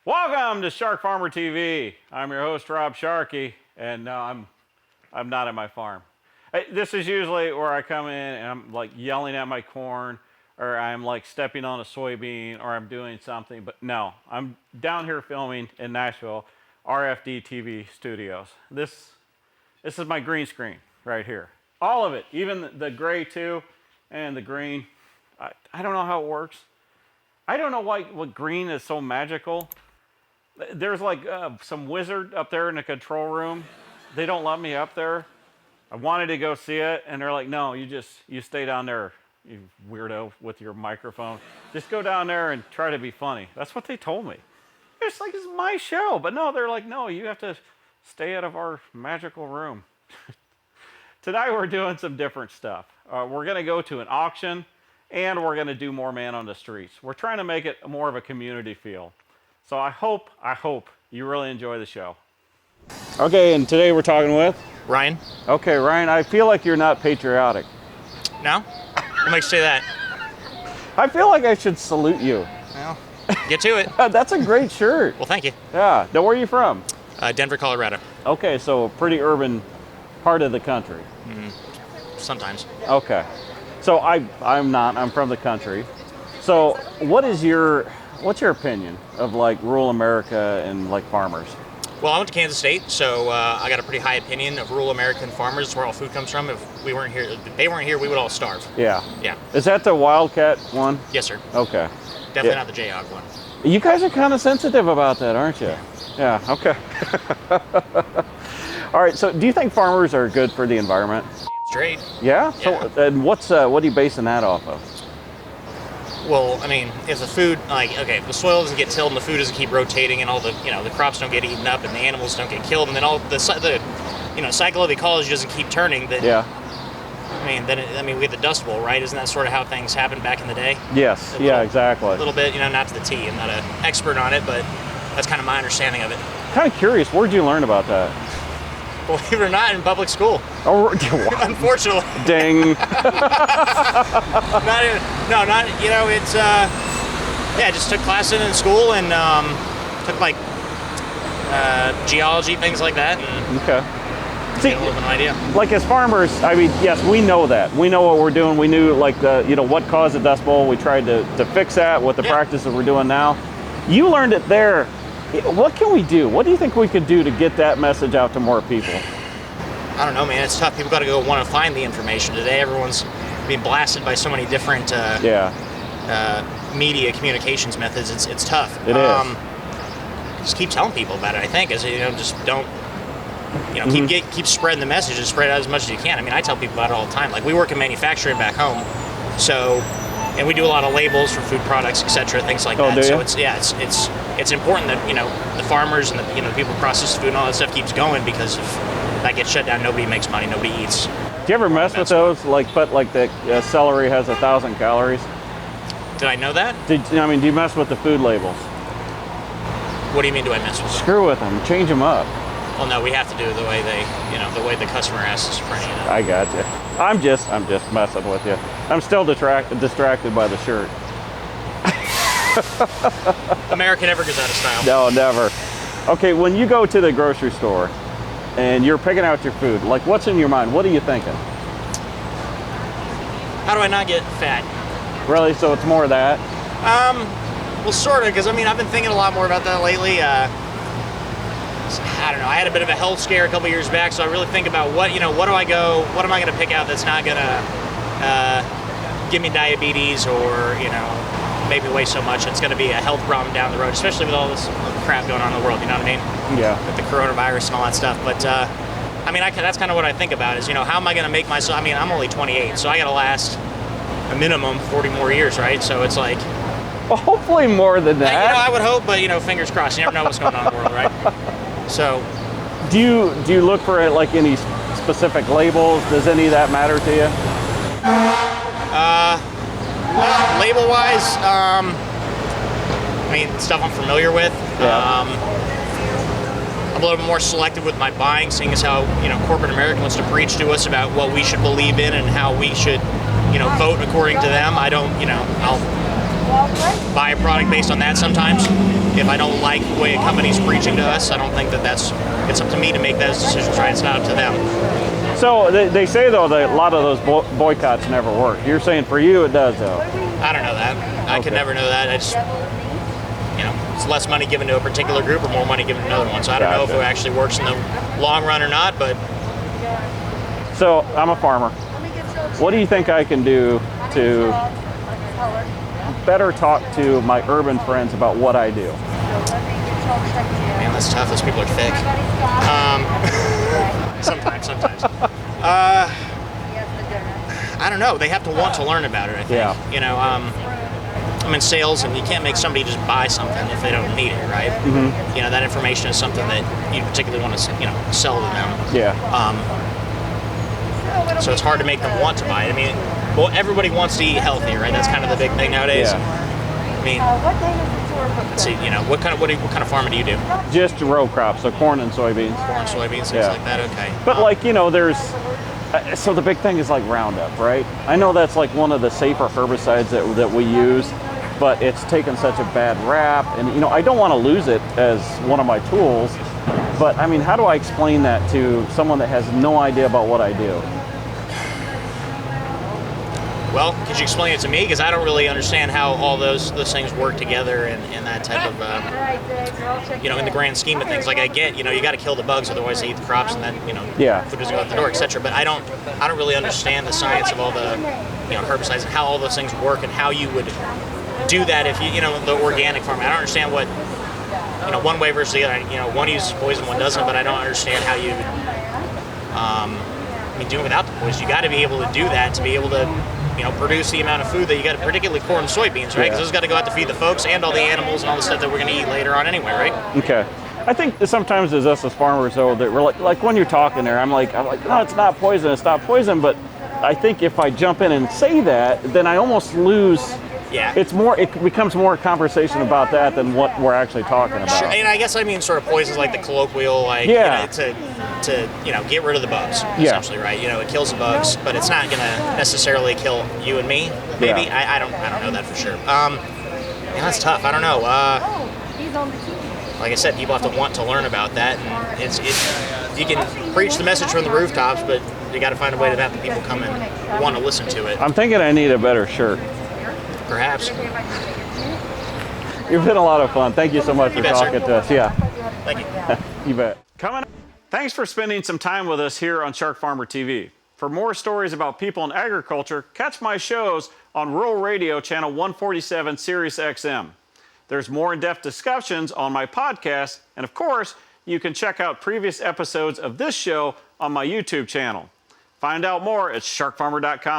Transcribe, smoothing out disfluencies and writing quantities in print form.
Welcome to SharkFarmer TV. I'm your host, Rob Sharkey, and no, I'm not at my farm. This is usually where I come in and I'm like yelling at my corn, or I'm like stepping on a soybean, or I'm doing something, but no, I'm down here filming in Nashville, RFD-TV studios. This is my green screen right here. All of it, even the gray too, and the green. I don't know how it works. I don't know why what green is so magical. There's like some wizard up there in the control room. They don't let me up there. I wanted to go see it, and they're like, no, you stay down there, you weirdo with your microphone. Just go down there and try to be funny. That's what they told me. It's like, it's my show. But no, they're like, no, you have to stay out of our magical room. Tonight we're doing some different stuff. We're going to go to an auction, and we're going to do more man on the streets. We're trying to make it more of a community feel. So I hope you really enjoy the show. Okay, and today we're talking with? Ryan. Okay, Ryan, I feel like you're not patriotic. No? What makes you say that? I feel like I should salute you. Well, get to it. That's a great shirt. Well, thank you. Yeah. Now, where are you from? Denver, Colorado. Okay, so a pretty urban part of the country. Sometimes. Okay. So I'm not. I'm from the country. So what's your opinion of like rural America and like farmers? Well, I went to Kansas State, so I got a pretty high opinion of rural American farmers. It's where all food comes from. If they weren't here, we would all starve. Yeah. Yeah. Is that the Wildcat one? Yes, sir. Okay. Definitely not the Jayhawk one. You guys are kind of sensitive about that, aren't you? Yeah. Okay. All right. So, do you think farmers are good for the environment? Straight. Yeah. So, and what are you basing that off of? Well, I mean, if the food, if the soil doesn't get tilled and the food doesn't keep rotating and all the, the crops don't get eaten up and the animals don't get killed and then all the cycle of ecology doesn't keep turning, then, yeah. We have the Dust Bowl, right? Isn't that sort of how things happened back in the day? Yes. Yeah, exactly. A little bit, not to the T. I'm not an expert on it, but that's kind of my understanding of it. Kind of curious, where'd you learn about that? Believe it or not, in public school. Oh, unfortunately. Ding. It's I just took classes in school and took like geology, things like that. And okay. See, a little bit of an idea. Like as farmers, I mean, yes, we know that. We know what we're doing. We knew like what caused the Dust Bowl. We tried to fix that with the practices we're doing now. You learned it there. What can we do? What do you think we could do to get that message out to more people? I don't know, man. It's tough. People got to go want to find the information today. Everyone's being blasted by so many different media communications methods. It's tough. It is. Just keep telling people about it. I think just don't. Keep spreading the message and spread it out as much as you can. I mean, I tell people about it all the time. Like we work in manufacturing back home, so. And we do a lot of labels for food products, etc., things like that. So it's important that the farmers and the people who process the food and all that stuff keeps going, because if that gets shut down, nobody makes money, nobody eats. Do you ever mess with those? Like the celery has 1,000 calories. Did I know that? Do you mess with the food labels? What do you mean? Do I mess with them? Screw with them. Change them up. Well, no, we have to do it the way the way the customer asks us for it. I got you. I'm just messing with you. I'm still distracted by the shirt. America never goes out of style. No, never. Okay, when you go to the grocery store and you're picking out your food, like what's in your mind? What are you thinking? How do I not get fat? Really? So it's more of that? Well, sort of, because I've been thinking a lot more about that lately. I don't know. I had a bit of a health scare a couple years back, so I really think about what am I going to pick out that's not going to give me diabetes or, maybe weigh so much it's going to be a health problem down the road, especially with all this crap going on in the world, you know what I mean? Yeah. With the coronavirus and all that stuff. But, that's kind of what I think about is, how am I going to make myself, I'm only 28, so I got to last a minimum 40 more years, right? So it's like... Well, hopefully more than that. I would hope, but, fingers crossed. You never know what's going on in the world, right? So, do you look for like any specific labels? Does any of that matter to you? Label-wise, stuff I'm familiar with. Yeah. I'm a little bit more selective with my buying, seeing as how corporate America wants to preach to us about what we should believe in and how we should vote according to them. I don't I'll buy a product based on that sometimes. If I don't like the way a company's preaching to us, I don't think it's up to me to make those decisions, right? It's not up to them. So they say, though, that a lot of those boycotts never work. You're saying for you it does, though. I don't know that. I could never know that. I just, it's less money given to a particular group or more money given to another one. So I don't know if it actually works in the long run or not, but... So I'm a farmer. What do you think I can do to better talk to my urban friends about what I do? Man, that's tough. Those people are thick. Sometimes. I don't know. They have to want to learn about it, I think. Yeah. I'm in sales, and you can't make somebody just buy something if they don't need it, right? Mm-hmm. That information is something that you particularly want to, sell to them. Yeah. So it's hard to make them want to buy it. I mean, well, everybody wants to eat healthy, right? That's kind of the big thing nowadays. Yeah. I mean, let's see, what kind of farming do you do? Just row crops, so corn and soybeans. Corn, soybeans, things like that. Okay. But there's so the big thing is like Roundup, right? I know that's like one of the safer herbicides that we use, but it's taken such a bad rap, and I don't want to lose it as one of my tools. But I mean, how do I explain that to someone that has no idea about what I do? Well, could you explain it to me? Because I don't really understand how all those things work together and that type of, in the grand scheme of things. Like I get, you got to kill the bugs, otherwise they eat the crops, and then, food doesn't go out the door, etc. But I don't really understand the science of all the, herbicides and how all those things work and how you would do that if the organic farming. I don't understand what, one way versus the other. One uses poison, one doesn't, but I don't understand how you, do it without the poison. You got to be able to do that to be able to, produce the amount of food that you got, particularly corn and soybeans, right? Because those got to go out to feed the folks and all the animals and all the stuff that we're going to eat later on anyway, right? Okay. I think sometimes as us as farmers, though, that we're like when you're talking there, I'm like, no, it's not poison, but I think if I jump in and say that, then I almost lose. Yeah. It becomes more a conversation about that than what we're actually talking about. Sure. And I guess I mean sort of poisons like the colloquial, to get rid of the bugs, essentially, right? It kills the bugs, but it's not going to necessarily kill you and me, maybe. Yeah. I don't know that for sure. Man, that's tough. I don't know. Like I said, people have to want to learn about that, and you can preach the message from the rooftops, but you got to find a way to have the people come and want to listen to it. I'm thinking I need a better shirt. Perhaps. You've been a lot of fun. Thank you so much for talking to us. Yeah. Thank you. You bet. Coming up. Thanks for spending some time with us here on SharkFarmer TV. For more stories about people in agriculture, catch my shows on Rural Radio Channel 147 Sirius XM. There's more in-depth discussions on my podcast, and of course, you can check out previous episodes of this show on my YouTube channel. Find out more at sharkfarmer.com.